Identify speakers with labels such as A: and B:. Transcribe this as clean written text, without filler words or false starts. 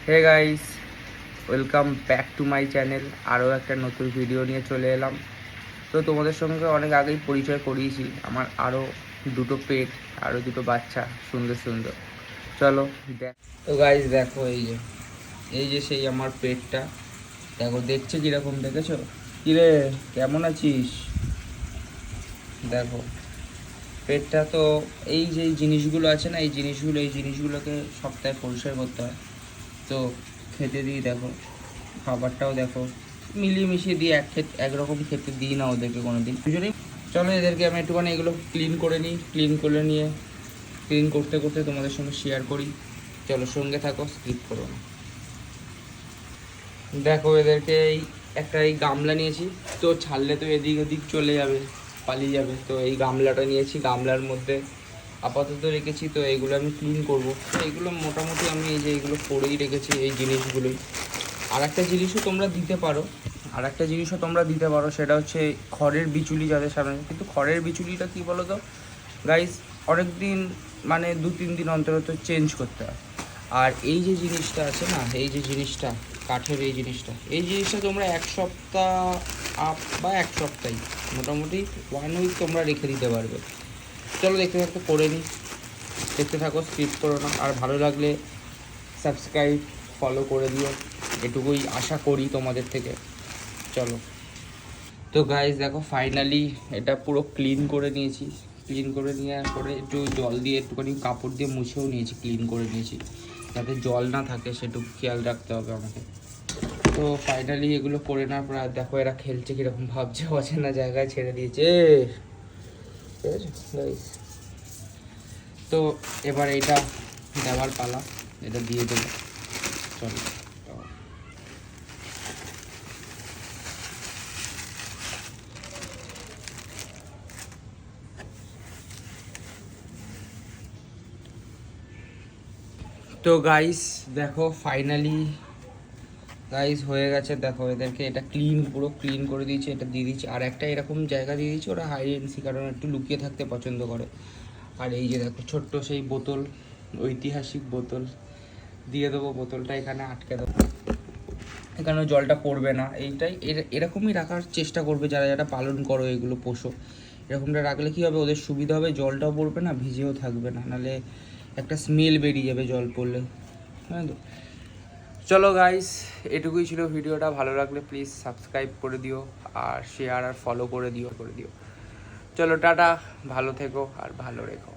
A: Hey guys, welcome back to my channel. আরও একটা নতুন ভিডিও নিয়ে চলে এলাম। তো তোমাদের সঙ্গে অনেক আগেই পরিচয় করিয়েছি আমার আরও দুটো পেট, আরও দুটো বাচ্চা সুন্দর সুন্দর। চলো দেখ। তো গাইস দেখো, এই যে সেই আমার পেটটা দেখো, দেখছে কীরকম, দেখেছো? কিরে, কেমন আছিস? দেখো পেটটা। তো এই যে জিনিসগুলো আছে না, এই জিনিসগুলোকে সপ্তাহে পরিষ্কার করতে হয়। তো খেতে দিই, দেখো খাবারটাও দেখো মিলিয়ে মিশিয়ে দিই, একরকম খেতে দিই না ওদেরকে কোনো দিন দুজনেই। চলো এদেরকে আমি একটুখানি এগুলো ক্লিন করে নিই, ক্লিন করে নিয়ে ক্লিন করতে করতে তোমাদের সঙ্গে শেয়ার করি। চলো সঙ্গে থাকো, স্কিপ করো না। দেখো এদেরকে এই গামলা নিয়েছি। তো ছাড়লে তো এদিক ওদিক চলে যাবে, পালিয়ে যাবে। তো এই গামলাটা নিয়েছি, গামলার মধ্যে আপাতত রেখেছি। তো এইগুলো আমি ক্লিন করব। তো এইগুলো মোটামুটি আমি এইগুলো করেই রেখেছি, এই জিনিসগুলোই। আর একটা জিনিসও তোমরা দিতে পারো, সেটা হচ্ছে খড়ের বিচুলি যাদের সামনে। কিন্তু খড়ের বিচুলিটা কী বলো তো গাইস, অনেক দিন মানে 2-3 দিন অন্তর অন্তর চেঞ্জ করতে হয়। আর এই যে জিনিসটা আছে না, এই যে জিনিসটা কাঠের এই জিনিসটা তোমরা 1 সপ্তাহ বা 1 সপ্তাহই মোটামুটি 1 উইক তোমরা রেখে দিতে পারবে। চলো দেখতে থাকতে করে নিই, দেখতে থাকো, স্কিপ করো না। আর ভালো লাগলে সাবস্ক্রাইব, ফলো করে দিও, এটুকুই আশা করি তোমাদের থেকে। চলো। তো গাইজ দেখো, ফাইনালি এটা পুরো ক্লিন করে নিয়েছি। ক্লিন করে নেওয়ার পরে একটু জল দিয়ে, একটুখানি কাপড় দিয়ে মুছেও নিয়েছি, ক্লিন করে নিয়েছি, যাতে জল না থাকে সেটুকু খেয়াল রাখতে হবে আমাকে। তো ফাইনালি এগুলো করে নেওয়ার পর দেখো এরা খেলছে কীরকম, ভাবছে অচেনা জায়গায় ছেড়ে দিয়েছে, ঠিক আছে গাইজ। তো এবার এটা দেওয়ার পালা, এটা দিয়ে দেবো। চলো। তো গাইস দেখো, ফাইনালি গাইস হয়ে গেছে। দেখো এদেরকে এটা পুরো ক্লিন করে দিয়েছি, এটা দিয়ে দিচ্ছি। আর একটা এরকম জায়গা দিয়ে দিচ্ছি, ওরা হাইডেন্সি, কারণ একটু লুকিয়ে থাকতে পছন্দ করে। আর এই যে দেখো ছোট্ট সেই বোতল, ঐতিহাসিক বোতল দিয়ে দেবো। বোতলটা এখানে আটকে দেবো, এখানেও জলটা পড়বে না। এরকমই রাখার চেষ্টা করবে যারা যারা পালন করো, এগুলো পোষো। এরকমটা রাখলে কী হবে, ওদের সুবিধা হবে, জলটাও পড়বে না, ভিজেও থাকবে না, নাহলে একটা স্মেল বেরিয়ে যাবে জল পড়লে, হ্যাঁ। তো চলো গাইস, এটুকুই ছিল ভিডিওটা। ভালো লাগলে প্লিজ সাবস্ক্রাইব করে দিও, আর শেয়ার আর ফলো করে দিও। চলো টাটা, ভালো থেকো আর ভালো রেখো।